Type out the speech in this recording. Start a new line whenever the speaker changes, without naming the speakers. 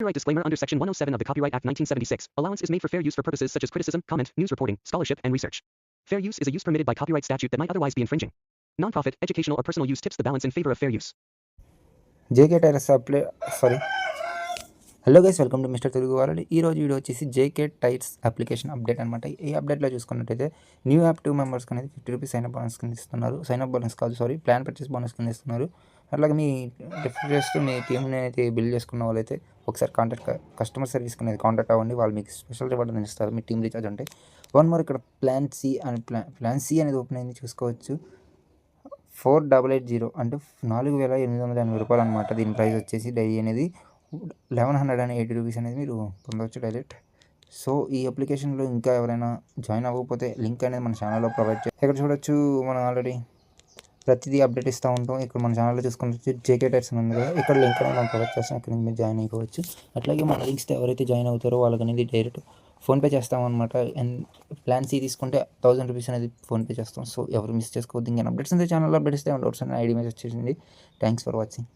Copyright disclaimer under Section 107 of the Copyright Act 1976. Allowance is made for fair use for purposes such as criticism, comment, news reporting, scholarship, and research. Fair use is a use permitted by copyright statute that might otherwise be infringing. Non-profit, educational, or personal use tips the balance in favor of fair use.
JK tyres hello guys, welcome to mister Telugu world. ఈ రోజు video వచ్చేసి JK tyres application update అనమాట. ఈ అప్డేట్లో చూసుకున్నట్టయితే new app 2 మెంబర్స్కి అనేది ₹50 sign-up bonus కింద ఇస్తున్నారు. సైన్అప్ బోనస్ కాదు, ప్లాన్ పర్చేస్ బోనస్ కింద ఇస్తున్నారు. అట్లాగే మీ రిఫరెన్స్ మీ టీమ్ని అయితే బిల్డ్ చేసుకున్న వాళ్ళైతే ఒకసారి కస్టమర్ సర్వీస్కి అనేది కాంటాక్ట్ అవ్వండి. వాళ్ళు మీకు స్పెషల్ రివార్డ్ అనేది ఇస్తారు మీ టీమ్ రీఛార్జ్ అంటే. వన్ మోర్, ఇక్కడ ప్లాన్ సి అనేది ఓపెన్ అయింది, చూసుకోవచ్చు. 4880 అంటే ₹4880 అనమాట. దీని ప్రైస్ వచ్చేసి డైలీ అనేది ₹1180 అనేది మీరు పొందవచ్చు డైరెక్ట్. సో ఈ అప్లికేషన్లో ఇంకా ఎవరైనా జాయిన్ అవ్వకపోతే లింక్ అనేది మన ఛానల్లో ప్రొవైడ్ చేస్తాం. ఇక్కడ చూడొచ్చు, మనం ఆల్రెడీ ప్రతిదీ అప్డేట్ ఇస్తూ ఉంటాం. ఇక్కడ మన ఛానల్లో చూసుకుంటే జేకే టైర్స్ ఉంది కదా, ఇక్కడ లింక్ అనేది మనం ప్రొవైడ్ చేస్తాం. ఇక్కడ మీరు జాయిన్ అయిపోవచ్చు. అట్లాగే మన లింక్స్తో ఎవరైతే జాయిన్ అవుతారో వాళ్ళకి అనేది డైరెక్ట్ ఫోన్పే చేస్తామన్నమాట. అండ్ ప్లాన్ సి తీసుకుంటే ₹1000 అనేది ఫోన్పే చేస్తాం. సో ఎవరు మిస్ చేసుకోవద్దు. ఇంకా అప్డేట్స్ ఉంటే ఛానల్లో updates doubts and ID message చేసింది. Thanks for watching.